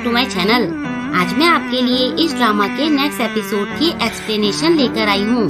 Back to my channel. आज मैं आपके लिए इस ड्रामा के नेक्स्ट एपिसोड की एक्सप्लेनेशन लेकर आई हूँ।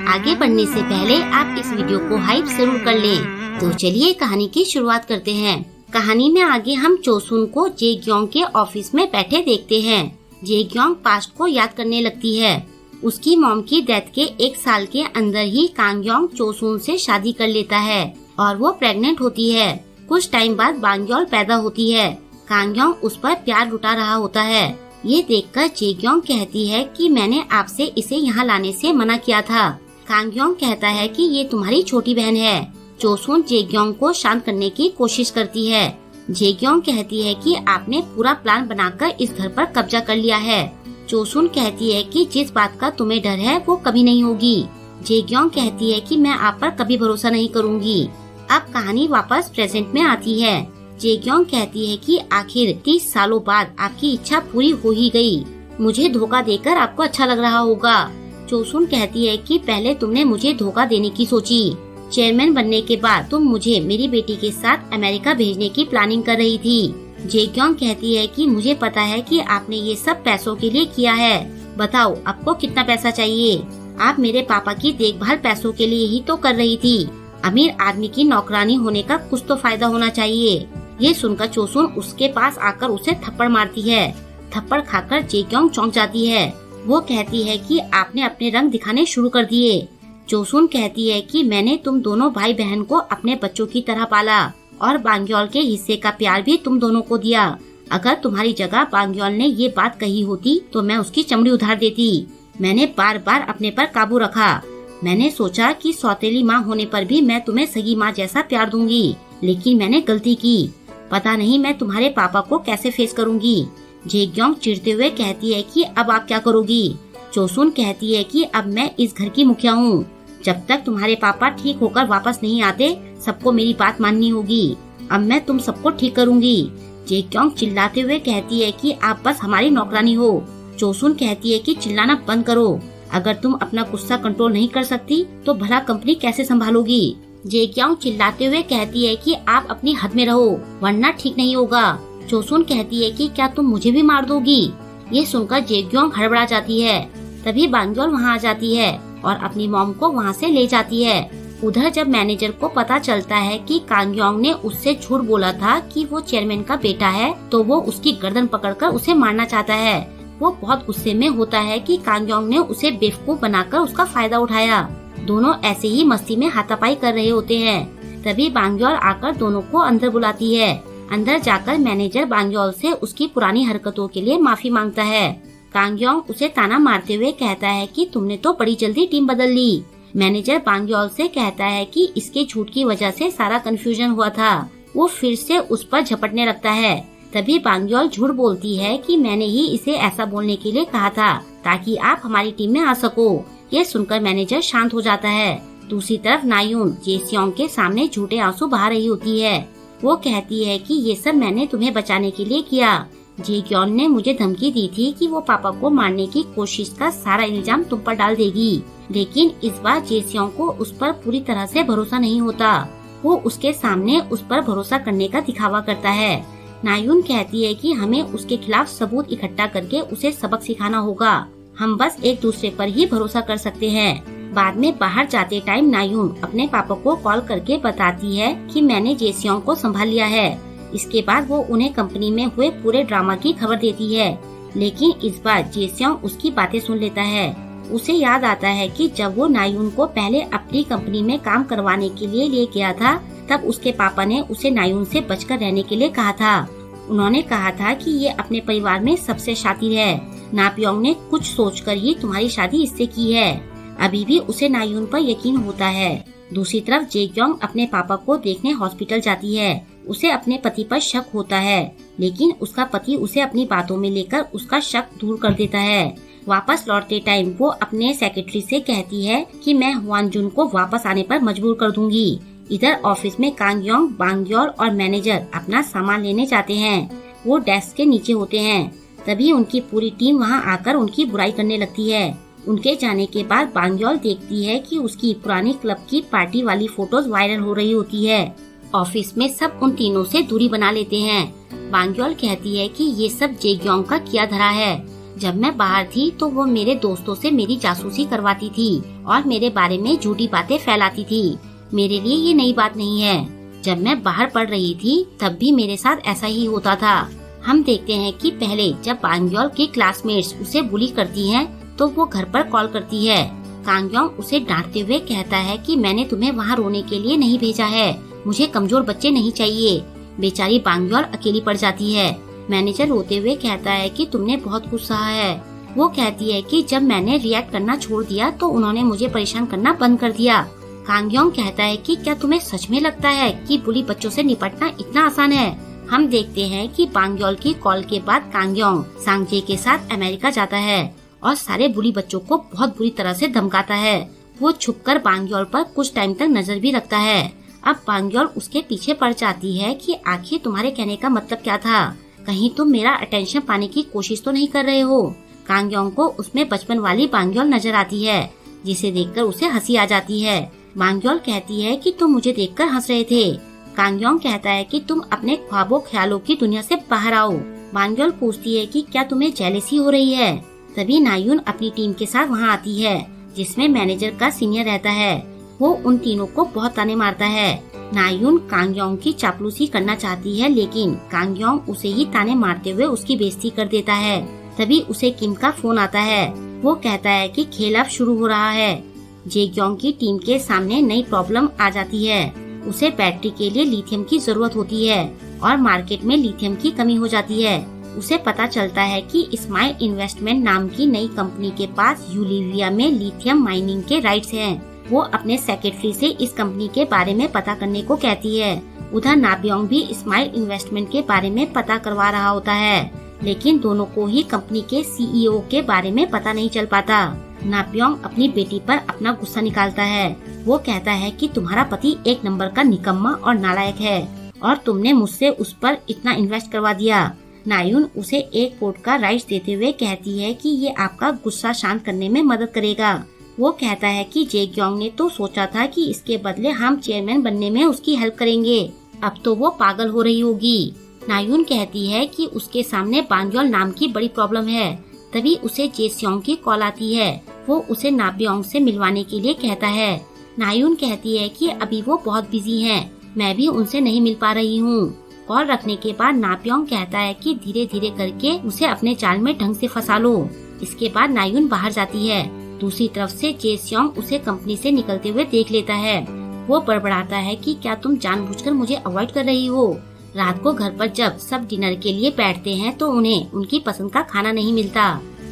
आगे बढ़ने से पहले आप इस वीडियो को हाइप जरूर कर लें। तो चलिए कहानी की शुरुआत करते हैं। कहानी में आगे हम चोसुन को जेग्योंग के ऑफिस में बैठे देखते हैं। जेग्योंग पास्ट को याद करने लगती है। उसकी मॉम की डेथ के 1 साल के अंदर ही कांगयोंग चोसुन से शादी कर लेता है और वो प्रेग्नेंट होती है। कुछ टाइम बाद बांग्योल पैदा होती है। कांगयोंग उस पर प्यार लुटा रहा होता है। ये देखकर जेग्योंग कहती है कि मैंने आपसे इसे यहाँ लाने से मना किया था। कांगयोंग कहता है कि ये तुम्हारी छोटी बहन है। चोसुन जेग्योंग को शांत करने की कोशिश करती है। जेग्योंग कहती है कि आपने पूरा प्लान बनाकर इस घर पर कब्जा कर लिया है। चोसुन कहती है कि जिस बात का तुम्हें डर है वो कभी नहीं होगी। जेग्योंग कहती है कि मैं आप पर कभी भरोसा नहीं करूँगी। अब कहानी वापस प्रेजेंट में आती है। जेग्योंग कहती है कि आखिर 30 सालों बाद आपकी इच्छा पूरी हो ही गई। मुझे धोखा देकर आपको अच्छा लग रहा होगा। चोसुन कहती है कि पहले तुमने मुझे धोखा देने की सोची। चेयरमैन बनने के बाद तुम मुझे मेरी बेटी के साथ अमेरिका भेजने की प्लानिंग कर रही थी। जेग्योंग कहती है कि मुझे पता है कि आपने ये सब पैसों के लिए किया है। बताओ आपको कितना पैसा चाहिए? आप मेरे पापा की देखभाल पैसों के लिए ही तो कर रही थी। अमीर आदमी की नौकरानी होने का कुछ तो फायदा होना चाहिए। ये सुनकर चोसुन उसके पास आकर उसे थप्पड़ मारती है। थप्पड़ खाकर जेग्योंग चौंक जाती है। वो कहती है कि आपने अपने रंग दिखाने शुरू कर दिए। चोसुन कहती है कि मैंने तुम दोनों भाई बहन को अपने बच्चों की तरह पाला और बांग्योल के हिस्से का प्यार भी तुम दोनों को दिया। अगर तुम्हारी जगह बांग्योल ने ये बात कही होती तो मैं उसकी चमड़ी उधार देती। मैंने बार बार अपने पर काबू रखा। मैंने सोचा कि सौतेली माँ होने पर भी मैं तुम्हें सगी माँ जैसा प्यार दूंगी, लेकिन मैंने गलती की। पता नहीं मैं तुम्हारे पापा को कैसे फेस करूंगी। जेग्योंग चिढ़ते हुए कहती है कि अब आप क्या करोगी? चोसुन कहती है कि अब मैं इस घर की मुखिया हूँ। जब तक तुम्हारे पापा ठीक होकर वापस नहीं आते सबको मेरी बात माननी होगी। अब मैं तुम सबको ठीक करूंगी। जेग्योंग चिल्लाते हुए कहती है कि आप बस हमारी नौकरानी हो। चोसुन कहती है कि चिल्लाना बंद करो। अगर तुम अपना गुस्सा कंट्रोल नहीं कर सकती तो भला कंपनी कैसे संभालोगी? जेग्योंग चिल्लाते हुए कहती है कि आप अपनी हद में रहो वरना ठीक नहीं होगा। चोसुन कहती है कि क्या तुम मुझे भी मार दोगी? ये सुनकर जेग्योंग हड़बड़ा जाती है। तभी बांग्योल वहाँ आ जाती है और अपनी मॉम को वहाँ से ले जाती है। उधर जब मैनेजर को पता चलता है कि कांगयोंग ने उससे झूठ बोला था कि वो चेयरमैन का बेटा है तो वो उसकी गर्दन पकड़कर उसे मारना चाहता है। वो बहुत गुस्से में होता है कि कांगयोंग ने उसे बेवकूफ बनाकर उसका फायदा उठाया। दोनों ऐसे ही मस्ती में हाथापाई कर रहे होते हैं। तभी बांग्योल आकर दोनों को अंदर बुलाती है। अंदर जाकर मैनेजर बांग्योल से उसकी पुरानी हरकतों के लिए माफी मांगता है। कांगयोंग उसे ताना मारते हुए कहता है कि तुमने तो बड़ी जल्दी टीम बदल ली। मैनेजर बांग्योल से कहता है कि इसके झूठ की वजह से सारा कंफ्यूजन हुआ था। वो फिर से उस पर झपटने लगता है। तभी बांग्योल झूठ बोलती है कि मैंने ही इसे ऐसा बोलने के लिए कहा था ताकि आप हमारी टीम में आ सको। ये सुनकर मैनेजर शांत हो जाता है। दूसरी तरफ नायुन जेसियोंग के सामने झूठे आंसू बहा रही होती है। वो कहती है कि ये सब मैंने तुम्हें बचाने के लिए किया। जेग्योंग ने मुझे धमकी दी थी कि वो पापा को मारने की कोशिश का सारा इल्जाम तुम पर डाल देगी, लेकिन इस बार जेसियोंग को उस पर पूरी तरह से भरोसा नहीं होता। वो उसके सामने उस पर भरोसा करने का दिखावा करता है। नायुन कहती है कि हमें उसके खिलाफ सबूत इकट्ठा करके उसे सबक सिखाना होगा। हम बस एक दूसरे पर ही भरोसा कर सकते हैं। बाद में बाहर जाते टाइम नायुन अपने पापा को कॉल करके बताती है कि मैंने जेसियोंग को संभाल लिया है। इसके बाद वो उन्हें कंपनी में हुए पूरे ड्रामा की खबर देती है, लेकिन इस बार जेसियोंग उसकी बातें सुन लेता है। उसे याद आता है कि जब वो नायुन को पहले अपनी कंपनी में काम करवाने के लिए ले गया था तब उसके पापा ने उसे नायुन से बचकर रहने के लिए कहा था। उन्होंने कहा था कि ये अपने परिवार में सबसे शातिर है। नापयोंग ने कुछ सोचकर ही तुम्हारी शादी इससे की है। अभी भी उसे नायुन पर यकीन होता है। दूसरी तरफ जेग्योंग अपने पापा को देखने हॉस्पिटल जाती है। उसे अपने पति पर शक होता है, लेकिन उसका पति उसे अपनी बातों में लेकर उसका शक दूर कर देता है। वापस लौटते टाइम वो अपने सेक्रेटरी से कहती है कि मैं हुआनजुन को वापस आने पर मजबूर कर दूंगी। इधर ऑफिस में कांगयोंग, बांग्योल और मैनेजर अपना सामान लेने जाते हैं। वो डेस्क के नीचे होते हैं। तभी उनकी पूरी टीम वहां आकर उनकी बुराई करने लगती है। उनके जाने के बाद बांग्योल देखती है कि उसकी पुरानी क्लब की पार्टी वाली फोटोज वायरल हो रही होती है। ऑफिस में सब उन तीनों से दूरी बना लेते हैं। बांग्योल कहती है कि ये सब जेग्योंग का किया धरा है। जब मैं बाहर थी तो वो मेरे दोस्तों से मेरी जासूसी करवाती थी और मेरे बारे में झूठी बातें फैलाती थी। मेरे लिए ये नई बात नहीं है। जब मैं बाहर पढ़ रही थी तब भी मेरे साथ ऐसा ही होता था। हम देखते हैं कि पहले जब बांग्योल की क्लासमेट्स उसे बुली करती हैं, तो वो घर पर कॉल करती है। कांग्योंग उसे डांटते हुए कहता है कि मैंने तुम्हें वहाँ रोने के लिए नहीं भेजा है, मुझे कमजोर बच्चे नहीं चाहिए। बेचारी बांग्योल अकेली पड़ जाती है। मैनेजर रोते हुए कहता है कि तुमने बहुत कुछ सहा है। वो कहती है कि जब मैंने रिएक्ट करना छोड़ दिया तो उन्होंने मुझे परेशान करना बंद कर दिया। कांग्योंग कहता है कि क्या तुम्हें सच में लगता है कि बुली बच्चों से निपटना इतना आसान है। हम देखते हैं कि बांग्योल की कॉल के बाद कांग्योंग सांगजे के साथ अमेरिका जाता है और सारे बुली बच्चों को बहुत बुरी तरह से धमकाता है। वो छुपकर बांग्योल पर कुछ टाइम तक नजर भी रखता है। अब बांग्योल उसके पीछे पड़ जाती है कि आखिर तुम्हारे कहने का मतलब क्या था, कहीं तुम मेरा अटेंशन पाने की कोशिश तो नहीं कर रहे हो। कांग्योंग को उसमें बचपन वाली बांग्योल नजर आती है, जिसे देखकर उसे हंसी आ जाती है। बांग्योल कहती है कि तुम मुझे देखकर हंस रहे थे। कांग्योंग कहता है कि तुम अपने ख्वाबों ख्यालों की दुनिया से बाहर आओ। बांग्योल पूछती है कि क्या तुम्हें जेलसी हो रही है। तभी नायुन अपनी टीम के साथ वहाँ आती है, जिसमें मैनेजर का सीनियर रहता है। वो उन तीनों को बहुत ताने मारता है। नायुन कांग्योंग की चापलूसी करना चाहती है, लेकिन कांग्योंग उसे ही ताने मारते हुए उसकी बेइज्जती कर देता है। तभी उसे किम का फोन आता है। वो कहता है कि खेल अब शुरू हो रहा है। जेग्योंग की टीम के सामने नई प्रॉब्लम आ जाती है। उसे बैटरी के लिए लिथियम की जरूरत होती है और मार्केट में लिथियम की कमी हो जाती है। उसे पता चलता है कि स्माइल इन्वेस्टमेंट नाम की नई कंपनी के पास यूलिविया में लिथियम माइनिंग के राइट्स हैं। वो अपने सेक्रेटरी से इस कंपनी के बारे में पता करने को कहती है। उधर नाब्योंग भी स्माइल इन्वेस्टमेंट के बारे में पता करवा रहा होता है, लेकिन दोनों को ही कंपनी के सीईओ के बारे में पता नहीं चल पाता। नाब्योंग अपनी बेटी पर अपना गुस्सा निकालता है। वो कहता है कि तुम्हारा पति एक नंबर का निकम्मा और नालायक है और तुमने मुझसे उस पर इतना इन्वेस्ट करवा दिया। नायुन उसे एक पोर्ट का राइट्स देते हुए कहती है कि ये आपका गुस्सा शांत करने में मदद करेगा। वो कहता है कि जेग्योंग ने तो सोचा था कि इसके बदले हम चेयरमैन बनने में उसकी हेल्प करेंगे, अब तो वो पागल हो रही होगी। नायुन कहती है कि उसके सामने बांग्योल नाम की बड़ी प्रॉब्लम है। तभी उसे जेस्योंग की कॉल आती है। वो उसे नाब्योंग से मिलवाने के लिए कहता है। नायुन कहती है कि अभी वो बहुत बिजी हैं, मैं भी उनसे नहीं मिल पा रही हूँ। कॉल रखने के बाद नाब्योंग कहता है कि धीरे धीरे करके उसे अपने जाल में ढंग से फंसा लो। इसके बाद नायुन बाहर जाती है। दूसरी तरफ से जेस्योंग उसे कंपनी से निकलते हुए देख लेता है। वो बड़बड़ाता है कि क्या तुम जानबूझकर मुझे अवॉइड कर रही हो। रात को घर पर जब सब डिनर के लिए बैठते हैं तो उन्हें उनकी पसंद का खाना नहीं मिलता।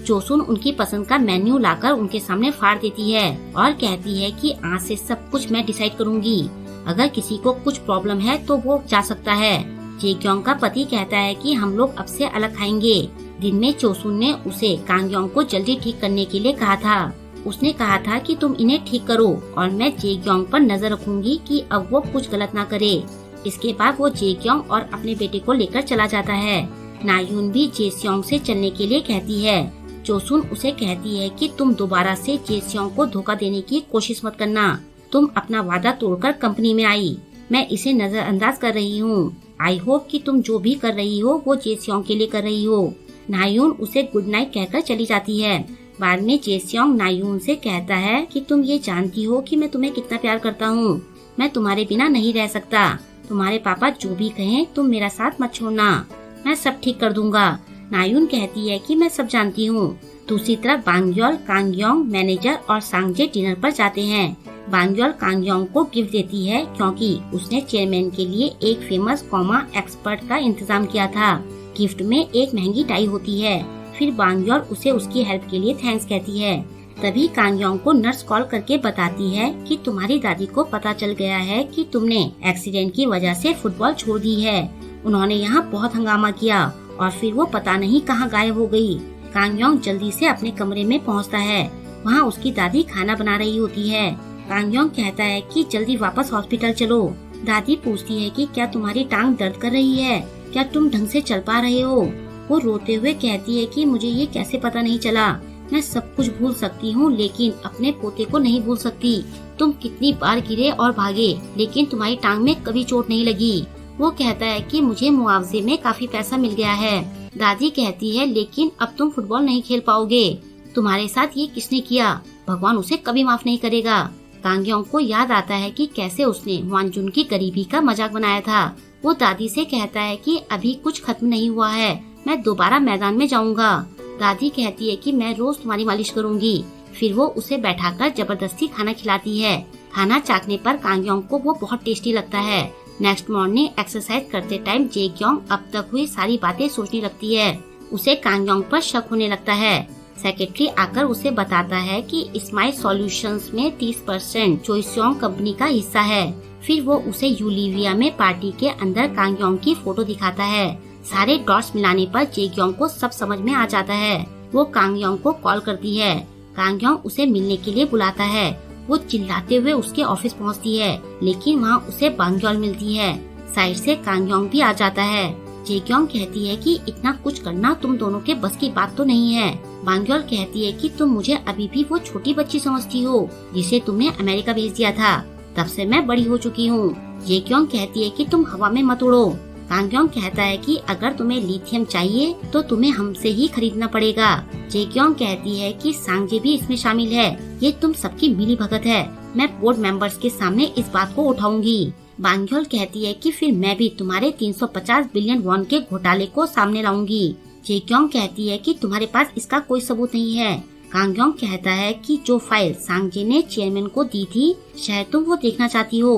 चोसुन उनकी पसंद का मेन्यू लाकर उनके सामने फाड़ देती है और कहती है कि आज से सब कुछ मैं डिसाइड करूंगी। अगर किसी को कुछ प्रॉब्लम है तो वो जा सकता है। जेग्योंग का पति कहता है कि हम लोग अब से अलग खाएंगे। दिन में चोसुन ने उसे कांग्योंग को जल्दी ठीक करने के लिए कहा था। उसने कहा था कि तुम इन्हें ठीक करो और मैं जेग्योंग पर नजर रखूंगी कि अब वो कुछ गलत ना करे। इसके बाद वो जेग्योंग और अपने बेटे को लेकर चला जाता है। नायुन भी जेस्योंग से चलने के लिए कहती है। चोसुन उसे कहती है कि तुम दोबारा से जेस्योंग को धोखा देने की कोशिश मत करना। तुम अपना वादा तोड़कर कंपनी में आई, मैं इसे नजरअंदाज कर रही हूँ। आई होप कि तुम जो भी कर रही हो वो जेस्योंग के लिए कर रही हो। नायुन उसे गुड नाइट कहकर चली जाती है। बाद में जेस्योंग नायुन से कहता है कि तुम ये जानती हो कि मैं तुम्हें कितना प्यार करता हूँ। मैं तुम्हारे बिना नहीं रह सकता। तुम्हारे पापा जो भी कहें तुम मेरा साथ मत छोड़ना, मैं सब ठीक कर दूंगा। नायुन कहती है कि मैं सब जानती हूँ। दूसरी तरफ बांग्योल, कांग्योंग, मैनेजर और सांगजे डिनर पर जाते हैं। बांग्योल कांग्योंग को गिफ्ट देती है क्योंकि उसने चेयरमैन के लिए एक फेमस कॉमा एक्सपर्ट का इंतजाम किया था। गिफ्ट में एक महंगी टाई होती है। फिर बांग्योल उसे उसकी हेल्प के लिए थैंक्स कहती है। तभी कांग्योंग को नर्स कॉल करके बताती है कि तुम्हारी दादी को पता चल गया है कि तुमने एक्सीडेंट की वजह से फुटबॉल छोड़ दी है। उन्होंने यहाँ बहुत हंगामा किया और फिर वो पता नहीं कहाँ गायब हो गई। कांग्योंग जल्दी से अपने कमरे में पहुँचता है। वहाँ उसकी दादी खाना बना रही होती है। कांग्योंग कहता है कि जल्दी वापस हॉस्पिटल चलो। दादी पूछती है कि क्या तुम्हारी टांग दर्द कर रही है, क्या तुम ढंग से चल पा रहे हो। वो रोते हुए कहती है कि मुझे ये कैसे पता नहीं चला। मैं सब कुछ भूल सकती हूँ लेकिन अपने पोते को नहीं भूल सकती। तुम कितनी बार गिरे और भागे लेकिन तुम्हारी टांग में कभी चोट नहीं लगी। वो कहता है कि मुझे मुआवजे में काफी पैसा मिल गया है। दादी कहती है लेकिन अब तुम फुटबॉल नहीं खेल पाओगे। तुम्हारे साथ ये किसने किया? भगवान उसे कभी माफ नहीं करेगा। कांग योंग को याद आता है कि कैसे उसने ह्वान जुन की गरीबी का मजाक बनाया था। वो दादी से कहता है कि अभी कुछ खत्म नहीं हुआ है, मैं दोबारा मैदान में जाऊंगा। दादी कहती है कि मैं रोज तुम्हारी मालिश करूंगी। फिर वो उसे बैठाकर जबरदस्ती खाना खिलाती है। खाना चाखने पर कांग योंग को वो बहुत टेस्टी लगता है। नेक्स्ट मॉर्निंग एक्सरसाइज करते टाइम जे क्योंग अब तक हुई सारी बातें सोचने लगती है। उसे कांग योंग पर शक होने लगता है। सेक्रेटरी आकर उसे बताता है कि स्माइल सॉल्यूशंस में 30% चोइसोंग कंपनी का हिस्सा है। फिर वो उसे यूलिविया में पार्टी के अंदर कांग योंग की फोटो दिखाता है। सारे डॉट्स मिलाने पर जे क्योंग को सब समझ में आ जाता है। वो कांग योंग को कॉल करती है। कांग योंग उसे मिलने के लिए बुलाता है। वो चिल्लाते हुए उसके ऑफिस पहुंचती है, लेकिन वहां उसे बांग्योल मिलती है। साइड से कांग योंग भी आ जाता है। जे क्योंग कहती है कि इतना कुछ करना तुम दोनों के बस की बात तो नहीं है। बांग्योल कहती है कि तुम मुझे अभी भी वो छोटी बच्ची समझती हो जिसे तुमने अमेरिका भेज दिया था। तब से मैं बड़ी हो चुकी हूँ। जे क्योंग कहती है कि तुम हवा में मत उड़ो। कांग योंग कहता है कि अगर तुम्हें लिथियम चाहिए तो तुम्हें हमसे ही खरीदना पड़ेगा। जे क्योंग कहती है कि सांगजे भी इसमें शामिल है। ये तुम सबकी मिली भगत है। मैं बोर्ड मेंबर्स के सामने इस बात को उठाऊंगी। बांग्योल कहती है कि फिर मैं भी तुम्हारे 350 बिलियन वॉन के घोटाले को सामने लाऊंगी। जे क्योंग कहती है कि तुम्हारे पास इसका कोई सबूत नहीं है। कांग योंग कहता है कि जो फाइल सांगजे ने चेयरमैन को दी थी, शायद तुम वो देखना चाहती हो।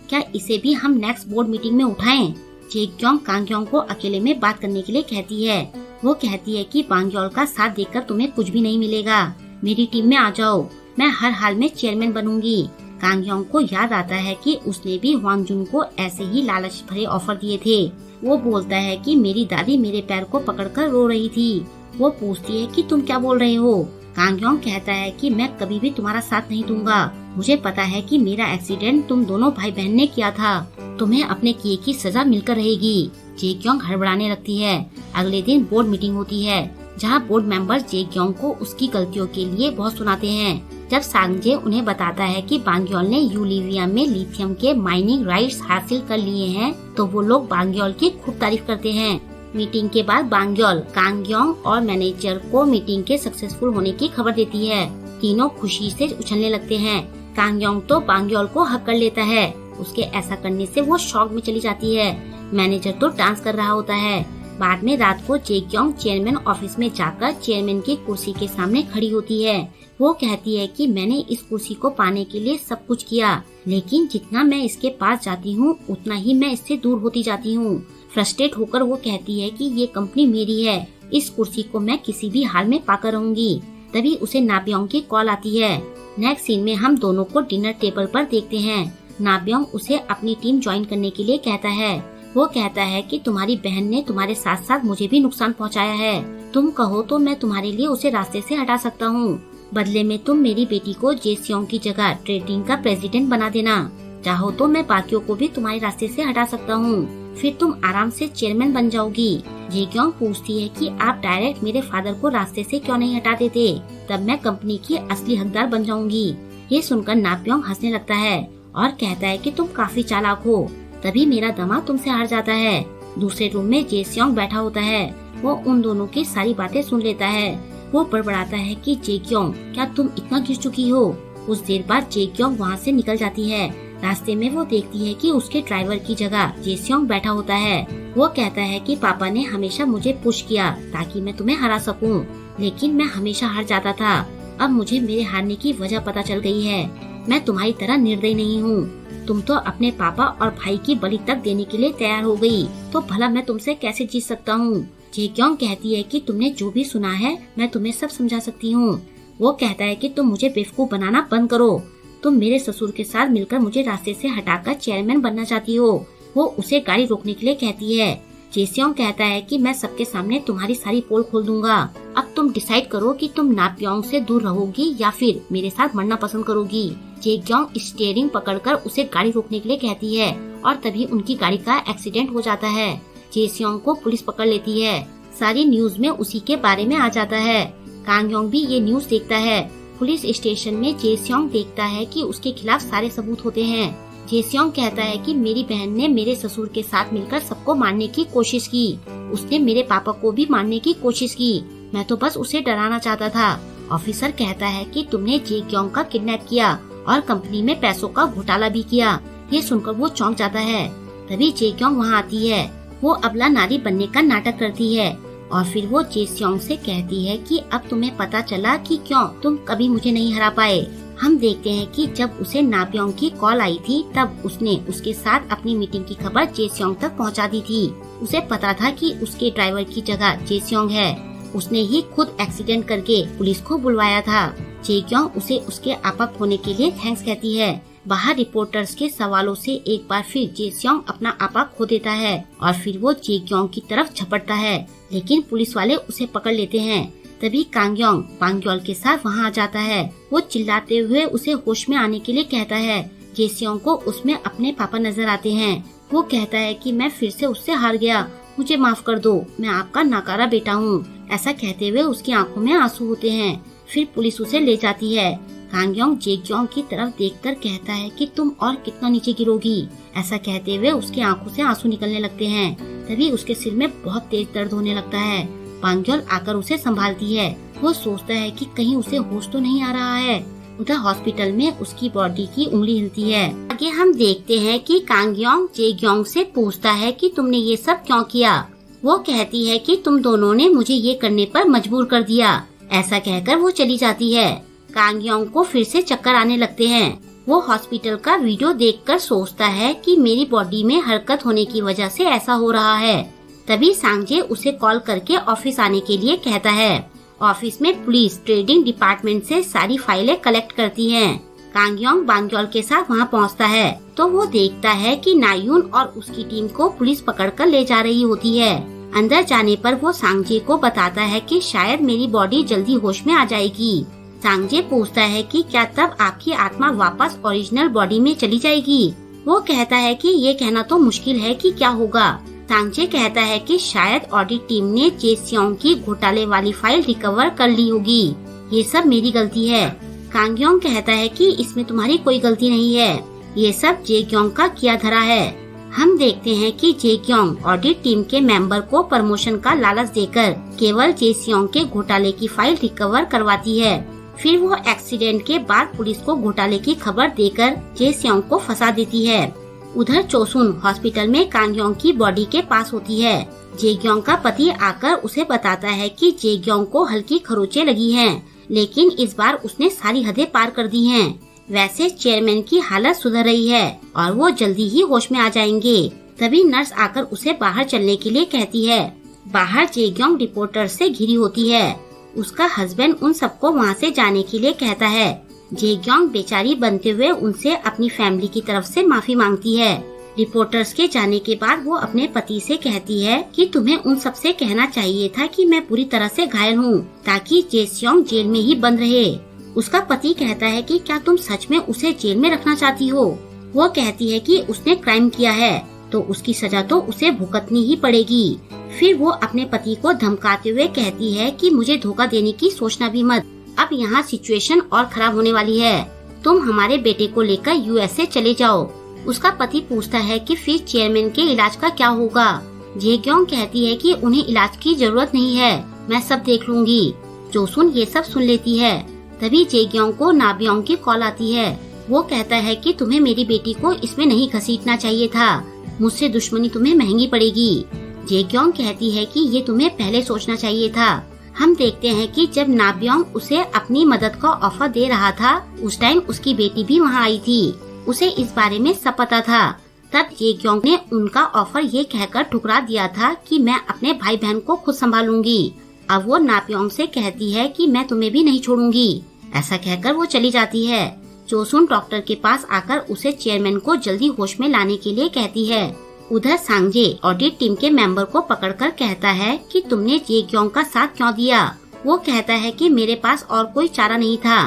क्या इसे भी हम नेक्स्ट बोर्ड मीटिंग में उठाएं? जे क्योंग कांग योंग को अकेले में बात करने के लिए कहती है। वो कहती है कि बांग्योल का साथ देखकर तुम्हें कुछ भी नहीं मिलेगा। मेरी टीम में आ जाओ, मैं हर हाल में चेयरमैन बनूंगी। कांग योंग को याद आता है कि उसने भी ह्वान जुन को ऐसे ही लालच भरे ऑफर दिए थे। वो बोलता है कि मेरी दादी मेरे पैर को पकड़कर रो रही थी। वो पूछती है कि तुम क्या बोल रहे हो? कांग योंग कहता है कि मैं कभी भी तुम्हारा साथ नहीं दूंगा। मुझे पता है कि मेरा एक्सीडेंट तुम दोनों भाई बहन ने किया था। तुम्हें अपने किए की सजा मिलकर रहेगी। जे क्योंग हड़बड़ाने लगती है। अगले दिन बोर्ड मीटिंग होती है, जहां बोर्ड मेंबर जे क्योंग को उसकी गलतियों के लिए बहुत सुनाते हैं। जब सांगजे उन्हें बताता है कि बांग्योल ने यूलिविया में लिथियम के माइनिंग राइट्स हासिल कर लिए हैं, तो वो लोग बांग्योल की खूब तारीफ करते हैं। मीटिंग के बाद बांग्योल कांग योंग और मैनेजर को मीटिंग के सक्सेसफुल होने की खबर देती है। तीनों खुशी से उछलने लगते हैं। कांग योंग तो बांग्योल को हक कर लेता है। उसके ऐसा करने से वो शॉक में चली जाती है। मैनेजर तो डांस कर रहा होता है। बाद में रात को जे क्योंग चेयरमैन ऑफिस में जाकर चेयरमैन की कुर्सी के सामने खड़ी होती है। वो कहती है कि मैंने इस कुर्सी को पाने के लिए सब कुछ किया, लेकिन जितना मैं इसके पास जाती हूँ उतना ही मैं इससे दूर होती जाती हूँ। फ्रस्ट्रेट होकर वो कहती है कि ये कंपनी मेरी है, इस कुर्सी को मैं किसी भी हाल में पाकर रहूंगी। तभी उसे नाब्योंग की कॉल आती है। नेक्स्ट सीन में हम दोनों को डिनर टेबल पर देखते हैं। नाब्योंग उसे अपनी टीम ज्वाइन करने के लिए कहता है। वो कहता है कि तुम्हारी बहन ने तुम्हारे साथ साथ मुझे भी नुकसान पहुंचाया है। तुम कहो तो मैं तुम्हारे लिए उसे रास्ते से हटा सकता हूँ। बदले में तुम मेरी बेटी को जेसियोंग की जगह ट्रेडिंग का प्रेसिडेंट बना देना। चाहो तो मैं बाकियों को भी तुम्हारे रास्ते से हटा सकता हूँ। फिर तुम आराम से चेयरमैन बन जाओगी। जे क्योंग पूछती है कि आप डायरेक्ट मेरे फादर को रास्ते से क्यों नहीं हटा देते, तब मैं कंपनी की असली हकदार बन जाऊंगी। ये सुनकर नाब्योंग हंसने लगता है और कहता है कि तुम काफी चालाक हो। तभी मेरा दमा तुमसे हार जाता है। दूसरे रूम में जेसियोंग बैठा होता है। वो उन दोनों की सारी बातें सुन लेता है। वो बड़बड़ाता है कि जे क्योंग, क्या तुम इतना गिर चुकी हो? कुछ देर बाद जे क्योंग वहाँ से निकल जाती है। रास्ते में वो देखती है कि उसके ड्राइवर की जगह जेसियोंग बैठा होता है। वो कहता है कि पापा ने हमेशा मुझे पुश किया ताकि मैं तुम्हें हरा सकूं, लेकिन मैं हमेशा हार जाता था। अब मुझे मेरे हारने की वजह पता चल गई है। मैं तुम्हारी तरह निर्दयी नहीं हूँ। तुम तो अपने पापा और भाई की बलि तक देने के लिए तैयार हो गई, तो भला मैं तुमसे कैसे जीत सकता हूँ? जे क्योंग कहती है कि तुमने जो भी सुना है मैं तुम्हें सब समझा सकती हूँ। वो कहता है कि तुम मुझे बेवकूफ बनाना बंद करो। तुम मेरे ससुर के साथ मिलकर मुझे रास्ते से हटाकर चेयरमैन बनना चाहती हो। वो उसे गाड़ी रोकने के लिए कहती है। जेसियोंग कहता है कि मैं सबके सामने तुम्हारी सारी पोल खोल दूंगा। अब तुम डिसाइड करो कि तुम नाब्योंग से दूर रहोगी या फिर मेरे साथ मरना पसंद करोगी। जे क्योंग स्टीयरिंग पकड़कर उसे गाड़ी रोकने के लिए कहती है और तभी उनकी गाड़ी का एक्सीडेंट हो जाता है। जेसियोंग को पुलिस पकड़ लेती है। सारी न्यूज में उसी के बारे में आ जाता है। कांग योंग भी ये न्यूज देखता है। पुलिस स्टेशन में जेसियोंग देखता है कि उसके खिलाफ सारे सबूत होते हैं। जेसियोंग कहता है कि मेरी बहन ने मेरे ससुर के साथ मिलकर सबको मारने की कोशिश की। उसने मेरे पापा को भी मारने की कोशिश की। मैं तो बस उसे डराना चाहता था। ऑफिसर कहता है कि तुमने जेक्योंग का किडनैप किया और कंपनी में पैसों का घोटाला भी किया। ये सुनकर वो चौंक जाता है। तभी जेक्योंग वहाँ आती है। वो अबला नारी बनने का नाटक करती है और फिर वो जेसियोंग से कहती है कि अब तुम्हें पता चला कि क्यों तुम कभी मुझे नहीं हरा पाए। हम देखते हैं कि जब उसे नाब्योंग की कॉल आई थी तब उसने उसके साथ अपनी मीटिंग की खबर जेसियोंग तक पहुंचा दी थी। उसे पता था कि उसके ड्राइवर की जगह जेसियोंग है। उसने ही खुद एक्सीडेंट करके पुलिस को बुलवाया था। जेक्योंग उसे उसके आपा खोने के लिए थैंक्स कहती है। बाहर रिपोर्टर्स के सवालों से एक बार फिर जेसियोंग अपना आपा खो देता है और फिर वो जेक्योंग की तरफ झपटता है, लेकिन पुलिस वाले उसे पकड़ लेते हैं। तभी कांगयोंग पांग्योल के साथ वहाँ आ जाता है। वो चिल्लाते हुए उसे होश में आने के लिए कहता है। जेसियोंग को उसमें अपने पापा नजर आते हैं। वो कहता है कि मैं फिर से उससे हार गया, मुझे माफ कर दो, मैं आपका नाकारा बेटा हूँ। ऐसा कहते हुए उसकी आंखों में आंसू होते हैं। फिर पुलिस उसे ले जाती है। कांगयोंग जेक्योंग की तरफ देखकर कहता है कि तुम और कितना नीचे गिरोगी। ऐसा कहते हुए उसकी आंखों से आंसू निकलने लगते हैं। तभी उसके सिर में बहुत तेज दर्द होने लगता है। पांग्योल आकर उसे संभालती है। वो सोचता है कि कहीं उसे होश तो नहीं आ रहा है। उधर हॉस्पिटल में उसकी बॉडी की उंगली हिलती है। आगे हम देखते हैं कि कांगयोंग जेक्योंग से पूछता है कि तुमने ये सब क्यों किया। वो कहती है कि तुम दोनों ने मुझे ये करने पर मजबूर कर दिया। ऐसा कहकर वो चली जाती है। कांगयोंग को फिर से चक्कर आने लगते हैं। वो हॉस्पिटल का वीडियो देखकर सोचता है कि मेरी बॉडी में हरकत होने की वजह से ऐसा हो रहा है। तभी सांगजे उसे कॉल करके ऑफिस आने के लिए कहता है। ऑफिस में पुलिस ट्रेडिंग डिपार्टमेंट से सारी फाइलें कलेक्ट करती हैं। कांगयोंग बांग्योल के साथ वहां पहुंचता है तो वो देखता है कि नायून और उसकी टीम को पुलिस पकड़कर ले जा रही होती है। अंदर जाने पर वो सांगजे को बताता है कि शायद मेरी बॉडी जल्दी होश में आ जाएगी। सांगजे पूछता है कि क्या तब आपकी आत्मा वापस ओरिजिनल बॉडी में चली जाएगी। वो कहता है कि ये कहना तो मुश्किल है कि क्या होगा। सांगजे कहता है कि शायद ऑडिट टीम ने जेसियोंग की घोटाले वाली फाइल रिकवर कर ली होगी। ये सब मेरी गलती है। कांगयोंग कहता है कि इसमें तुम्हारी कोई गलती नहीं है, ये सब जेक्योंग का किया धरा है। हम देखते हैं कि जेक्योंग ऑडिट टीम के मेंबर को प्रमोशन का लालच देकर केवल जेसियोंग के घोटाले की फाइल रिकवर करवाती है। फिर वो एक्सीडेंट के बाद पुलिस को घोटाले की खबर देकर जेसियोंग को फंसा देती है। उधर चोसुन हॉस्पिटल में कांगयोंग की बॉडी के पास होती है। जेक्योंग का पति आकर उसे बताता है कि जेक्योंग को हल्की खरोंचें लगी हैं, लेकिन इस बार उसने सारी हदें पार कर दी हैं। वैसे चेयरमैन की हालत सुधर रही है और वो जल्दी ही होश में आ जाएंगे। तभी नर्स आकर उसे बाहर चलने के लिए कहती है। बाहर जेक्योंग रिपोर्टर से घिरी होती है। उसका हस्बैंड उन सबको वहाँ से जाने के लिए कहता है। जेक्योंग बेचारी बनते हुए उनसे अपनी फैमिली की तरफ से माफी मांगती है। रिपोर्टर्स के जाने के बाद वो अपने पति से कहती है कि तुम्हें उन सबसे कहना चाहिए था कि मैं पूरी तरह से घायल हूँ ताकि जेसियोंग जेल में ही बंद रहे। उसका पति कहता है कि क्या तुम सच में उसे जेल में रखना चाहती हो। वो कहती है कि उसने क्राइम किया है तो उसकी सजा तो उसे भुगतनी ही पड़ेगी। फिर वो अपने पति को धमकाते हुए कहती है कि मुझे धोखा देने की सोचना भी मत, अब यहाँ सिचुएशन और खराब होने वाली है, तुम हमारे बेटे को लेकर यूएसए चले जाओ। उसका पति पूछता है कि फिर चेयरमैन के इलाज का क्या होगा। जेक्योंग कहती है कि उन्हें इलाज की जरूरत नहीं है, मैं सब देख लूंगी। चोसुन ये सब सुन लेती है। तभी जेक्योंग को नाब्योंग की कॉल आती है। वो कहता है कि तुम्हें मेरी बेटी को इसमें नहीं घसीटना चाहिए था, मुझसे दुश्मनी तुम्हें महंगी पड़ेगी। जेक्योंग कहती है कि ये तुम्हें पहले सोचना चाहिए था। हम देखते हैं कि जब नाब्योंग उसे अपनी मदद का ऑफर दे रहा था उस टाइम उसकी बेटी भी वहाँ आई थी। उसे इस बारे में सब पता था। तब जेक्योंग ने उनका ऑफर ये कहकर ठुकरा दिया था कि मैं अपने भाई बहन को खुद संभालूंगी। अब वो नाब्योंग से कहती है कि मैं तुम्हें भी नहीं छोड़ूंगी। ऐसा कहकर वो चली जाती है। चोसुन डॉक्टर के पास आकर उसे चेयरमैन को जल्दी होश में लाने के लिए कहती है। उधर सांगजे ऑडिट टीम के मेंबर को पकड़कर कहता है कि तुमने जेक्योंग का साथ क्यों दिया। वो कहता है कि मेरे पास और कोई चारा नहीं था।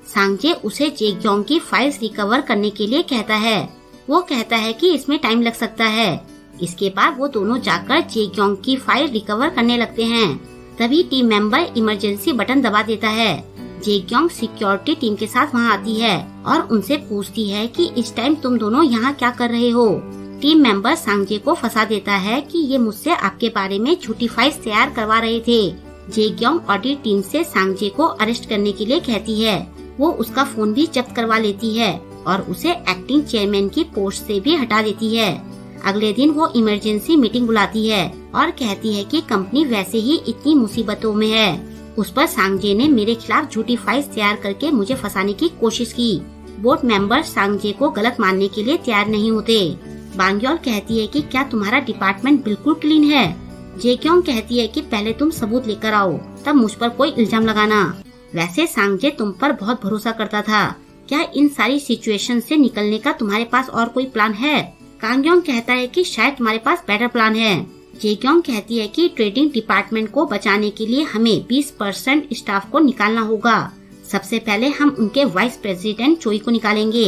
सांगजे उसे जेक्योंग की फाइल्स रिकवर करने के लिए कहता है। वो कहता है कि इसमें टाइम लग सकता है। इसके बाद वो दोनों जाकर जेक्योंग की फाइल रिकवर करने लगते हैं। तभी टीम मेंबर इमरजेंसी बटन दबा देता है। जेक्योंग सिक्योरिटी टीम के साथ वहाँ आती है और उनसे पूछती है कि इस टाइम तुम दोनों यहाँ क्या कर रहे हो। टीम मेंबर सांगजे को फंसा देता है कि ये मुझसे आपके बारे में झूठी फाइल्स तैयार करवा रहे थे। जेक्योंग ऑडिट टीम से सांगजे को अरेस्ट करने के लिए कहती है। वो उसका फोन भी जब्त करवा लेती है और उसे एक्टिंग चेयरमैन की पोस्ट से भी हटा देती है। अगले दिन वो इमरजेंसी मीटिंग बुलाती है और कहती है कि कंपनी वैसे ही इतनी मुसीबतों में है। उस पर सांगजे ने मेरे खिलाफ झूठी फाइल्स तैयार करके मुझे फंसाने की कोशिश की। बोर्ड मेंबर सांगजे को गलत मानने के लिए तैयार नहीं होते। बांग्योल कहती है कि क्या तुम्हारा डिपार्टमेंट बिल्कुल क्लीन है। जेक्योंग कहती है कि पहले तुम सबूत लेकर आओ, तब मुझ पर कोई इल्जाम लगाना। वैसे सांगजे तुम पर बहुत भरोसा करता था। क्या इन सारी सिचुएशन से निकलने का तुम्हारे पास और कोई प्लान है। कांग्योंग कहता है कि शायद तुम्हारे पास बेटर प्लान है। जेक्योंग कहती है कि ट्रेडिंग डिपार्टमेंट को बचाने के लिए हमें 20% स्टाफ को निकालना होगा। सबसे पहले हम उनके वाइस प्रेसिडेंट चोई को निकालेंगे।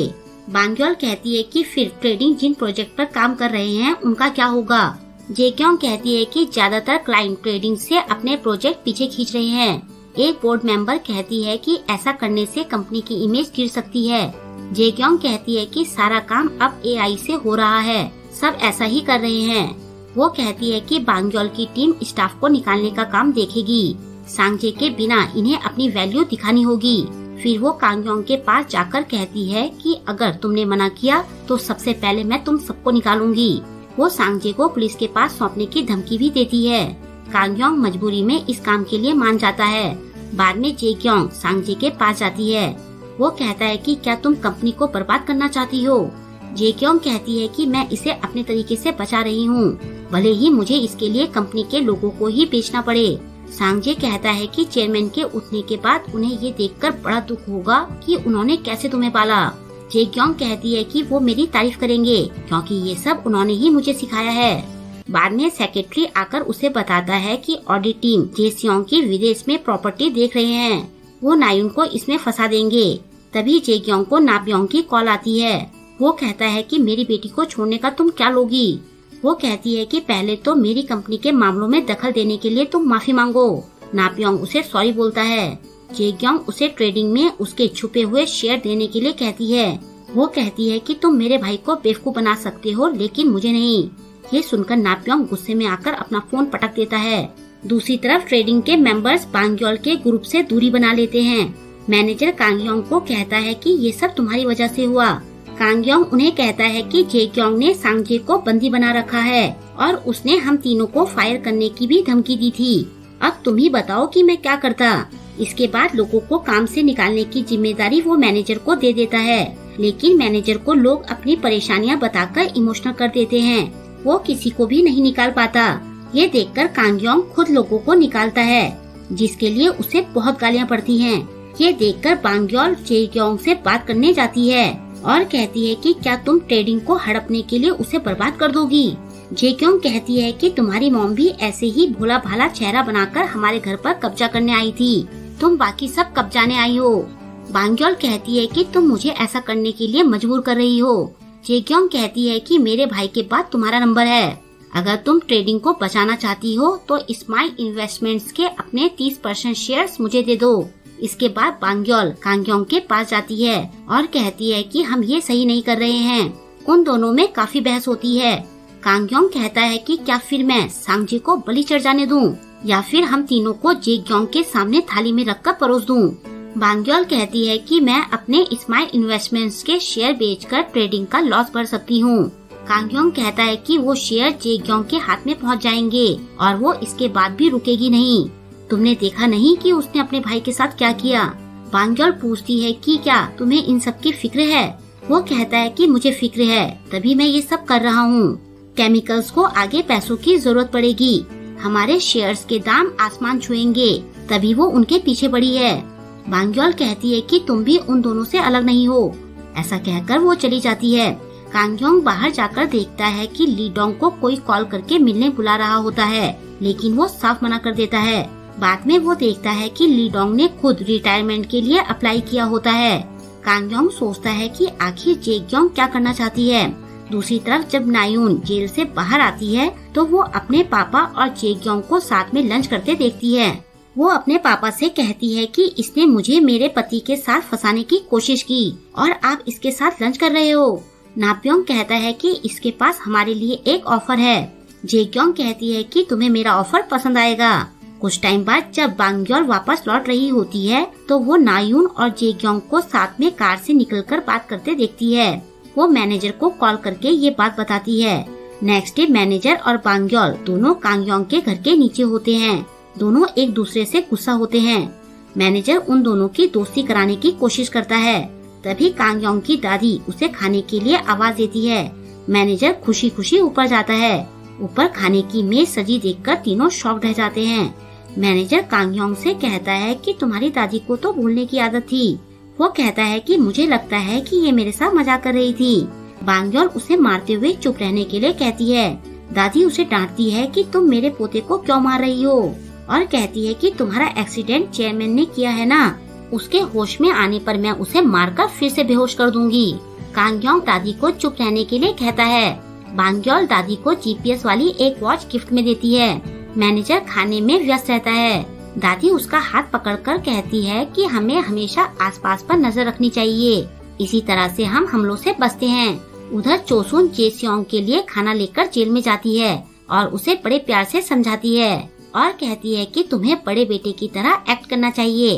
बांग्योल कहती है कि फिर ट्रेडिंग जिन प्रोजेक्ट पर काम कर रहे हैं उनका क्या होगा। जेक्योंग कहती है कि ज्यादातर क्लाइंट ट्रेडिंग से अपने प्रोजेक्ट पीछे खींच रहे हैं। एक बोर्ड मेंबर कहती है कि ऐसा करने से कंपनी की इमेज गिर सकती है। जेक्योंग कहती है कि सारा काम अब AI से हो रहा है, सब ऐसा ही कर रहे हैं। वो कहती है कि बांग्योल की टीम स्टाफ को निकालने का काम देखेगी। सांगजे के बिना इन्हें अपनी वैल्यू दिखानी होगी। फिर वो कांग्योंग के पास जाकर कहती है कि अगर तुमने मना किया तो सबसे पहले मैं तुम सबको निकालूंगी। वो सांगजे को पुलिस के पास सौंपने की धमकी भी देती है। कांग्योंग मजबूरी में इस काम के लिए मान जाता है। बाद में जेक्योंग सांगजे के पास जाती है। वो कहता है कि क्या तुम कंपनी को बर्बाद करना चाहती हो। जेक्योंग कहती है कि मैं इसे अपने तरीके से बचा रही हूँ, भले ही मुझे इसके लिए कंपनी के लोगों को ही बेचना पड़े। सांगजे कहता है कि चेयरमैन के उठने के बाद उन्हें ये देखकर बड़ा दुख होगा कि उन्होंने कैसे तुम्हें पाला। जेक्योंग कहती है कि वो मेरी तारीफ करेंगे क्योंकि ये सब उन्होंने ही मुझे सिखाया है। बाद में सेक्रेटरी आकर उसे बताता है कि ऑडिट टीम जेसियोंग की विदेश में प्रॉपर्टी देख रहे हैं। वो नायुन को इसमें फंसा देंगे। तभी जेक्योंग को नाब्योंग की कॉल आती है। वो कहता है कि मेरी बेटी को छोड़ने का तुम क्या लोगी। वो कहती है कि पहले तो मेरी कंपनी के मामलों में दखल देने के लिए तुम माफी मांगो। नाब्योंग उसे सॉरी बोलता है। जेक्योंग उसे ट्रेडिंग में उसके छुपे हुए शेयर देने के लिए कहती है। वो कहती है कि तुम मेरे भाई को बेवकूफ बना सकते हो लेकिन मुझे नहीं। ये सुनकर नाब्योंग गुस्से में आकर अपना फोन पटक देता है। दूसरी तरफ ट्रेडिंग के मेंबर्स बांग्योल के ग्रुप से दूरी बना लेते हैं। मैनेजर कांग्योंग को कहता है कि ये सब तुम्हारी वजह से हुआ। कांग्योंग उन्हें कहता है कि जेक्योंग ने सांगजे को बंदी बना रखा है और उसने हम तीनों को फायर करने की भी धमकी दी थी। अब तुम ही बताओ कि मैं क्या करता। इसके बाद लोगों को काम से निकालने की जिम्मेदारी वो मैनेजर को दे देता है, लेकिन मैनेजर को लोग अपनी परेशानियां बताकर इमोशनल कर देते हैं। वो किसी को भी नहीं निकाल पाता। ये देखकर कांग्योंग खुद लोगों को निकालता है, जिसके लिए उसे बहुत गालियाँ पड़ती हैं। ये देखकर बांग्योल जेक्योंग से बात करने जाती है और कहती है कि क्या तुम ट्रेडिंग को हड़पने के लिए उसे बर्बाद कर दोगी। जेक्योंग कहती है कि तुम्हारी मॉम भी ऐसे ही भोला भाला चेहरा बनाकर हमारे घर पर कब्जा करने आई थी, तुम बाकी सब कब्जाने आई हो। बांग्योल कहती है कि तुम मुझे ऐसा करने के लिए मजबूर कर रही हो। जेक्योंग कहती है कि मेरे भाई के बाद तुम्हारा नंबर है। अगर तुम ट्रेडिंग को बचाना चाहती हो तो स्माइल इन्वेस्टमेंट्स के अपने 30% शेयर्स मुझे दे दो। इसके बाद बांग्योल कांग्योंग के पास जाती है और कहती है कि हम ये सही नहीं कर रहे हैं। उन दोनों में काफी बहस होती है। कांग्योंग कहता है कि क्या फिर मैं सांगजे को बलि चढ़ जाने दूं या फिर हम तीनों को जेक्योंग के सामने थाली में रखकर परोस दूं। बांग्योल कहती है कि मैं अपने स्माइल इन्वेस्टमेंट्स के शेयर बेचकर ट्रेडिंग का लॉस भर सकती हूँ। कांग्योंग कहता है कि वो शेयर जेक्योंग के हाथ में पहुँच जाएंगे और वो इसके बाद भी रुकेगी नहीं। तुमने देखा नहीं कि उसने अपने भाई के साथ क्या किया। बांग्योल पूछती है कि क्या तुम्हें इन सब की फिक्र है। वो कहता है कि मुझे फिक्र है, तभी मैं ये सब कर रहा हूँ। केमिकल्स को आगे पैसों की जरूरत पड़ेगी, हमारे शेयर्स के दाम आसमान छुएंगे, तभी वो उनके पीछे पड़ी है। बांग्योल कहती है कि तुम भी उन दोनों से अलग नहीं हो। ऐसा कहकर वो चली जाती है। कांग्योंग बाहर जाकर देखता है कि लीडोंग को कोई कॉल करके मिलने बुला रहा होता है, लेकिन वो साफ मना कर देता है। बाद में वो देखता है कि लीडोंग ने खुद रिटायरमेंट के लिए अप्लाई किया होता है। कांग्योंग सोचता है कि आखिर जेक्योंग क्या करना चाहती है। दूसरी तरफ जब नायुन जेल से बाहर आती है तो वो अपने पापा और जेक्योंग को साथ में लंच करते देखती है। वो अपने पापा से कहती है कि इसने मुझे मेरे पति के साथ फंसाने की कोशिश की और आप इसके साथ लंच कर रहे हो। नाप्योंग कहता है कि इसके पास हमारे लिए एक ऑफर है। जेक्योंग कहती है कि तुम्हें मेरा ऑफर पसंद आएगा। कुछ टाइम बाद जब बांग्योल वापस लौट रही होती है तो वो नायून और जेक्योंग को साथ में कार से निकलकर बात करते देखती है। वो मैनेजर को कॉल करके ये बात बताती है। नेक्स्ट डे मैनेजर और बांग्योल दोनों कांगयोंग के घर के नीचे होते हैं। दोनों एक दूसरे से गुस्सा होते हैं। मैनेजर उन दोनों की दोस्ती कराने की कोशिश करता है। तभी कांगयोंग की दादी उसे खाने के लिए आवाज देती है। मैनेजर खुशी खुशी ऊपर जाता है। ऊपर खाने की मेज सजी देखकर तीनों शॉक रह जाते हैं। मैनेजर कांगयोंग से कहता है कि तुम्हारी दादी को तो भूलने की आदत थी। वो कहता है कि मुझे लगता है कि ये मेरे साथ मजाक कर रही थी। बांग्योल उसे मारते हुए चुप रहने के लिए कहती है। दादी उसे डांटती है कि तुम मेरे पोते को क्यों मार रही हो और कहती है कि तुम्हारा एक्सीडेंट चेयरमैन ने किया है ना, उसके होश में आने पर मैं उसे मारकर फिर से बेहोश कर दूंगी। कांगयोंग दादी को चुप रहने के लिए कहता है। बांग्योल दादी को जीपीएस वाली एक वॉच गिफ्ट में देती है। मैनेजर खाने में व्यस्त रहता है। दादी उसका हाथ पकड़कर कहती है कि हमें हमेशा आसपास पर नजर रखनी चाहिए, इसी तरह से हम हमलों से बचते हैं। उधर चोसुन जेसियोंग के लिए खाना लेकर जेल में जाती है और उसे बड़े प्यार से समझाती है और कहती है कि तुम्हें बड़े बेटे की तरह एक्ट करना चाहिए।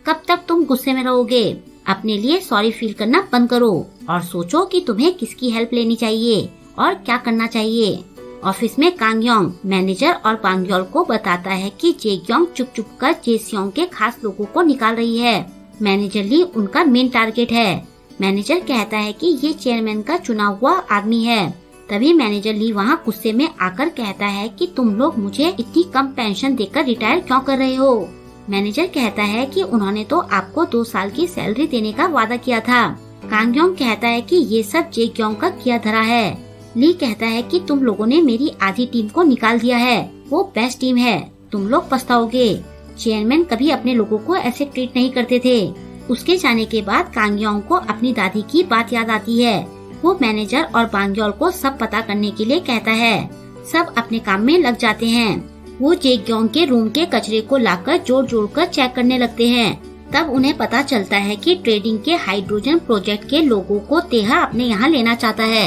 कब तक तुम गुस्से में रहोगे? अपने लिए सॉरी फील करना बंद करो और सोचो कि तुम्हें किसकी हेल्प लेनी चाहिए और क्या करना चाहिए। ऑफिस में कांगयोंग मैनेजर और बांग्योल को बताता है कि जेक्योंग चुप चुप कर जेसियोंग के खास लोगों को निकाल रही है। मैनेजर ली उनका मेन टारगेट है। मैनेजर कहता है कि ये चेयरमैन का चुना हुआ आदमी है। तभी मैनेजर ली वहाँ गुस्से में आकर कहता है कि तुम लोग मुझे इतनी कम पेंशन देकर रिटायर क्यों कर रहे हो। मैनेजर कहता है कि उन्होंने तो आपको 2 साल की सैलरी देने का वादा किया था। कांगयोंग कहता है कि ये सब जेक्योंग का किया धरा है। ली कहता है कि तुम लोगों ने मेरी आधी टीम को निकाल दिया है, वो बेस्ट टीम है, तुम लोग पछताओगे। चेयरमैन कभी अपने लोगों को ऐसे ट्रीट नहीं करते थे। उसके जाने के बाद कांगयोंग को अपनी दादी की बात याद आती है। वो मैनेजर और बांग्योल को सब पता करने के लिए कहता है। सब अपने काम में लग जाते हैं। वो जेक्योंग के रूम के कचरे को लाकर जोड़ जोड़ कर चेक करने लगते हैं। तब उन्हें पता चलता है कि ट्रेडिंग के हाइड्रोजन प्रोजेक्ट के लोगों को तेहा अपने यहाँ लेना चाहता है।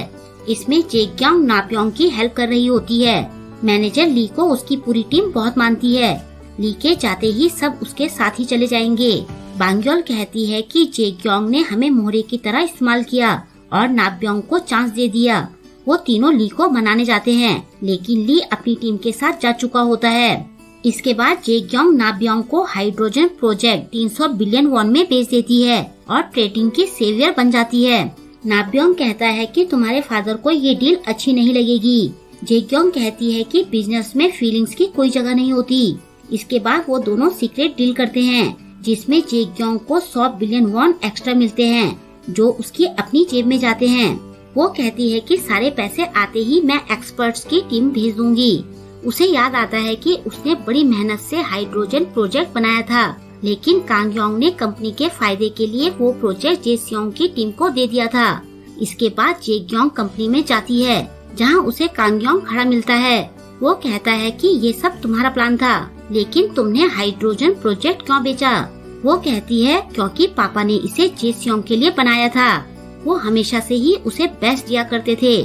इसमें जेक्योंग नाप्योंग की हेल्प कर रही होती है। मैनेजर ली को उसकी पूरी टीम बहुत मानती है। ली के जाते ही सब उसके साथ ही चले जाएंगे। बांग्योल कहती है कि जेक्योंग ने हमें मोहरे की तरह इस्तेमाल किया और नाप्योंग को चांस दे दिया। वो तीनों ली को मनाने जाते हैं, लेकिन ली अपनी टीम के साथ जा चुका होता है। इसके बाद जेक्योंग नाप्योंग को हाइड्रोजन प्रोजेक्ट 300 बिलियन वॉन में बेच देती है और ट्रेडिंग की सेवियर बन जाती है। नाप्योंग कहता है कि तुम्हारे फादर को ये डील अच्छी नहीं लगेगी। जेक्योंग कहती है कि बिजनेस में फीलिंग्स की कोई जगह नहीं होती। इसके बाद वो दोनों सीक्रेट डील करते हैं, जिसमें जेक्योंग को 100 बिलियन वॉन एक्स्ट्रा मिलते हैं, जो उसकी अपनी जेब में जाते हैं। वो कहती है कि सारे पैसे आते ही मैं एक्सपर्ट्स की टीम भेज दूंगी। उसे याद आता है कि उसने बड़ी मेहनत से हाइड्रोजन प्रोजेक्ट बनाया था, लेकिन कांगयोंग ने कंपनी के फायदे के लिए वो प्रोजेक्ट जेसियोंग की टीम को दे दिया था। इसके बाद जेक्योंग कंपनी में जाती है, जहां उसे कांगयोंग खड़ा मिलता है। वो कहता है कि ये सब तुम्हारा प्लान था, लेकिन तुमने हाइड्रोजन प्रोजेक्ट क्यों बेचा? वो कहती है क्योंकि पापा ने इसे जेसियोंग के लिए बनाया था। वो हमेशा से ही उसे बेस्ट दिया करते थे,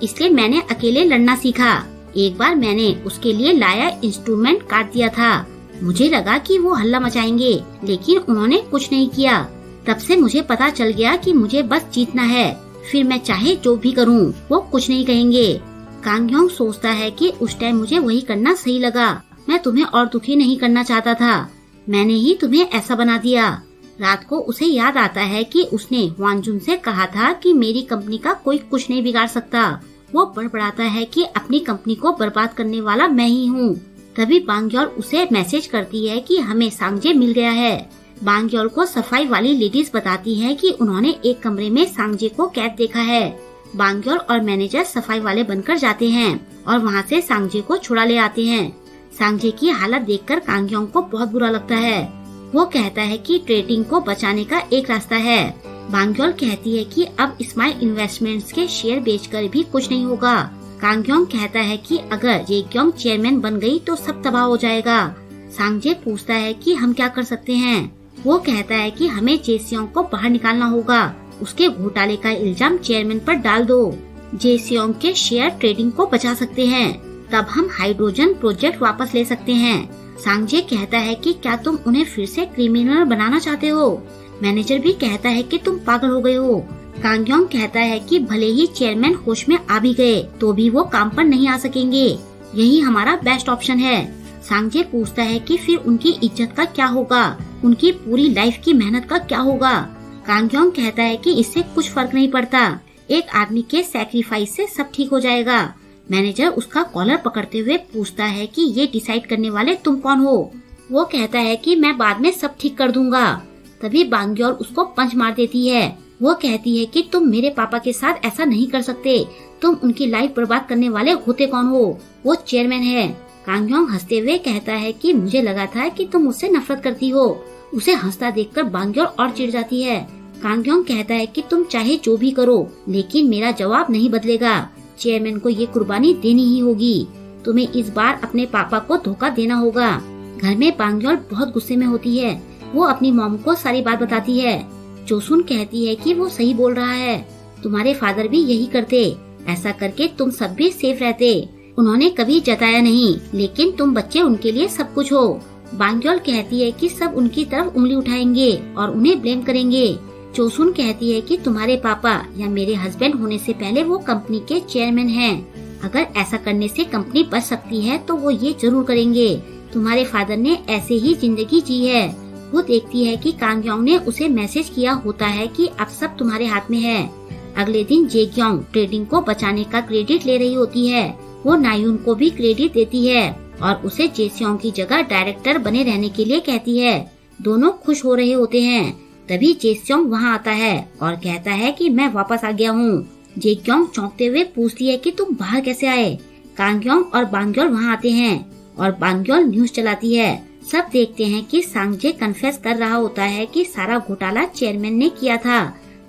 इसलिए मैंने अकेले लड़ना सीखा। एक बार मैंने उसके लिए लाया इंस्ट्रूमेंट काट दिया था। मुझे लगा कि वो हल्ला मचाएंगे, लेकिन उन्होंने कुछ नहीं किया। तब से मुझे पता चल गया कि मुझे बस जीतना है, फिर मैं चाहे जो भी करूं, वो कुछ नहीं कहेंगे। कांगयोंग सोचता है कि उस टाइम मुझे वही करना सही लगा। मैं तुम्हें और दुखी नहीं करना चाहता था, मैंने ही तुम्हें ऐसा बना दिया। रात को उसे याद आता है कि उसने वानजुन से कहा था कि मेरी कंपनी का कोई कुछ नहीं बिगाड़ सकता। वो बड़बड़ाता है कि अपनी कंपनी को बर्बाद करने वाला मैं ही हूँ। तभी बांग्योल उसे मैसेज करती है कि हमें सांगजे मिल गया है। बांग्योल को सफाई वाली लेडीज बताती है कि उन्होंने एक कमरे में सांगजे को कैद देखा है। बांग्योल और मैनेजर सफाई वाले बनकर जाते हैं और वहाँ से सांगजे को छुड़ा ले आते हैं। सांगजे की हालत देखकर कांगयोंग को बहुत बुरा लगता है। वो कहता है कि ट्रेडिंग को बचाने का एक रास्ता है। बांग्योल कहती है कि अब स्माइल इन्वेस्टमेंट्स के शेयर बेचकर भी कुछ नहीं होगा। कांगयोंग कहता है कि अगर जेक्योंग चेयरमैन बन गई तो सब तबाह हो जाएगा। सांगजे पूछता है कि हम क्या कर सकते हैं। वो कहता है कि हमें जेसियोंग को बाहर निकालना होगा, उसके घोटाले का इल्जाम चेयरमैन पर डाल दो। जेसियोंग के शेयर ट्रेडिंग को बचा सकते हैं, तब हम हाइड्रोजन प्रोजेक्ट वापस ले सकते हैं। सांगजे कहता है कि क्या तुम उन्हें फिर से क्रिमिनल बनाना चाहते हो। मैनेजर भी कहता है कि तुम पागल हो गए हो। कांगयोंग कहता है कि भले ही चेयरमैन होश में आ भी गए तो भी वो काम पर नहीं आ सकेंगे, यही हमारा बेस्ट ऑप्शन है। सांगजे पूछता है कि फिर उनकी इज्जत का क्या होगा, उनकी पूरी लाइफ की मेहनत का क्या होगा। कांगयोंग कहता है कि इससे कुछ फर्क नहीं पड़ता, एक आदमी के सैक्रिफाइस से सब ठीक हो जाएगा। मैनेजर उसका कॉलर पकड़ते हुए पूछता है कि ये डिसाइड करने वाले तुम कौन हो। वो कहता है कि मैं बाद में सब ठीक कर दूंगा। तभी बांग्योल उसको पंच मार देती है। वो कहती है कि तुम मेरे पापा के साथ ऐसा नहीं कर सकते, तुम उनकी लाइफ बर्बाद करने वाले होते कौन हो, वो चेयरमैन है। कांगयोंग हंसते हुए कहता है कि मुझे लगा था कि तुम मुझसे नफरत करती हो। उसे हंसता देखकर बांग्योल और चिढ़ जाती है। कांगयोंग कहता है कि तुम चाहे जो भी करो, लेकिन मेरा जवाब नहीं बदलेगा। चेयरमैन को ये कुर्बानी देनी ही होगी। तुम्हें इस बार अपने पापा को धोखा देना होगा। घर में बांग्योल बहुत गुस्से में होती है। वो अपनी मॉम को सारी बात बताती है। जोसुन कहती है कि वो सही बोल रहा है, तुम्हारे फादर भी यही करते, ऐसा करके तुम सब भी सेफ रहते। उन्होंने कभी जताया नहीं, लेकिन तुम बच्चे उनके लिए सब कुछ हो। बांग्योल कहती है कि सब उनकी तरफ उंगली उठाएंगे और उन्हें ब्लेम करेंगे। जोसुन कहती है कि तुम्हारे पापा या मेरे हस्बैंड होने से पहले वो कंपनी के चेयरमैन हैं। अगर ऐसा करने से कंपनी बच सकती है तो वो ये जरूर करेंगे। तुम्हारे फादर ने ऐसे ही जिंदगी जी है। वो देखती है कि कांगयोंग ने उसे मैसेज किया होता है कि अब सब तुम्हारे हाथ में है। अगले दिन जेग्योंग ट्रेडिंग को बचाने का क्रेडिट ले रही होती है। वो नायुन को भी क्रेडिट देती है और उसे जेसियोंग की जगह डायरेक्टर बने रहने के लिए कहती है। दोनों खुश हो रहे होते हैं। तभी जेसियोंग वहाँ आता है और कहता है कि मैं वापस आ गया हूँ। जेग्योंग चौंकते हुए पूछती है कि तुम बाहर कैसे आए। कांगयोंग और बांग्योल वहाँ आते हैं और बांग्योल न्यूज चलाती है। सब देखते हैं कि सांगजे कन्फेस कर रहा होता है कि सारा घोटाला चेयरमैन ने किया था।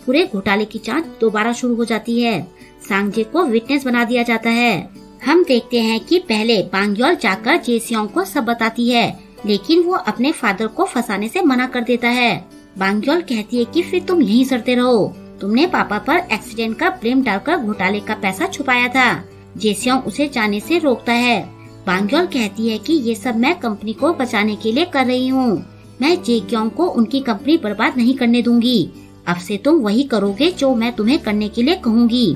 पूरे घोटाले की जांच दोबारा शुरू हो जाती है। सांगजे को विटनेस बना दिया जाता है। हम देखते हैं कि पहले बांग्योल जाकर जेसियोंग को सब बताती है, लेकिन वो अपने फादर को फंसाने से मना कर देता है। बांग्योल कहती है कि फिर तुम यहीं सड़ते रहो, तुमने पापा पर एक्सीडेंट का ब्लेम डालकर घोटाले का पैसा छुपाया था। जेसियोंग उसे जाने से रोकता है। बांग्योल कहती है कि ये सब मैं कंपनी को बचाने के लिए कर रही हूँ। मैं जेग्योंग को उनकी कंपनी बर्बाद नहीं करने दूंगी। अब से तुम वही करोगे जो मैं तुम्हें करने के लिए कहूँगी।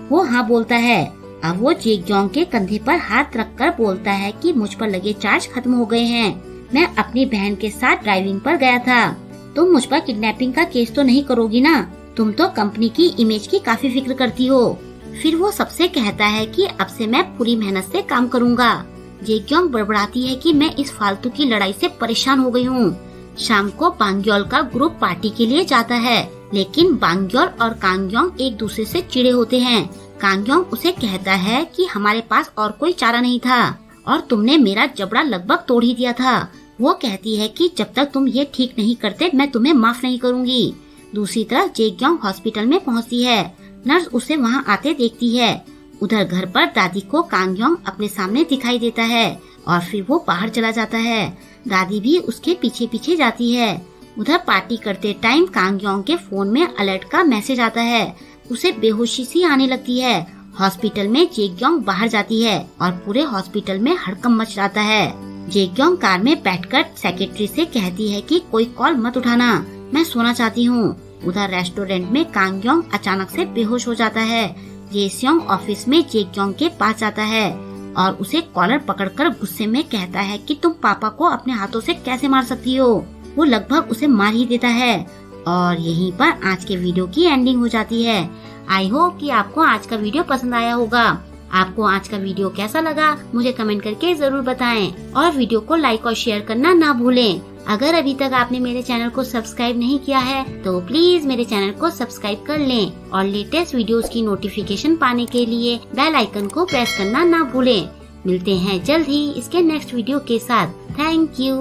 वो हाँ बोलता है। अब वो जेग्योंग के कंधे पर हाथ रखकर बोलता है कि मुझ पर लगे चार्ज खत्म हो गए हैं। मैं अपनी बहन के साथ ड्राइविंग पर गया था। तुम मुझ पर किडनैपिंग का केस तो नहीं करोगी ना? तुम तो कंपनी की इमेज की काफी फिक्र करती हो। फिर वो सबसे कहता है कि अब से मैं पूरी मेहनत से काम करूँगा। जेग्योंग बड़बड़ाती है कि मैं इस फालतू की लड़ाई से परेशान हो गई हूँ। शाम को बांग्योल का ग्रुप पार्टी के लिए जाता है, लेकिन बांग्योल और कांगयोंग एक दूसरे से चिढ़े होते हैं। कांगयोंग उसे कहता है कि हमारे पास और कोई चारा नहीं था और तुमने मेरा जबड़ा लगभग तोड़ ही दिया था। वो कहती है कि जब तक तुम ये ठीक नहीं करते मैं तुम्हें माफ नहीं करूँगी। दूसरी तरफ जेग्योंग हॉस्पिटल में पहुँचती है। नर्स उसे वहाँ आते देखती है। उधर घर पर दादी को कांगयोंग अपने सामने दिखाई देता है और फिर वो बाहर चला जाता है। दादी भी उसके पीछे पीछे जाती है। उधर पार्टी करते टाइम कांगयोंग के फोन में अलर्ट का मैसेज आता है। उसे बेहोशी सी आने लगती है। हॉस्पिटल में जेग्योंग बाहर जाती है और पूरे हॉस्पिटल में हड़कंप मच जाता है। जेग्योंग कार में बैठकर सेक्रेटरी से कहती है कि कोई कॉल मत उठाना, मैं सोना चाहती हूँ। उधर रेस्टोरेंट में कांगयोंग अचानक से बेहोश हो जाता है। जेसियोंग ऑफिस में जेग्योंग के पास जाता है और उसे कॉलर पकड़कर गुस्से में कहता है कि तुम पापा को अपने हाथों से कैसे मार सकती हो। वो लगभग उसे मार ही देता है और यहीं पर आज के वीडियो की एंडिंग हो जाती है। आई होप कि आपको आज का वीडियो पसंद आया होगा। आपको आज का वीडियो कैसा लगा मुझे कमेंट करके जरूर बताएं और वीडियो को लाइक और शेयर करना ना भूलें। अगर अभी तक आपने मेरे चैनल को सब्सक्राइब नहीं किया है तो प्लीज मेरे चैनल को सब्सक्राइब कर लें और लेटेस्ट वीडियोस की नोटिफिकेशन पाने के लिए बेल आइकन को प्रेस करना ना भूलें। मिलते हैं जल्द ही इसके नेक्स्ट वीडियो के साथ। Thank you.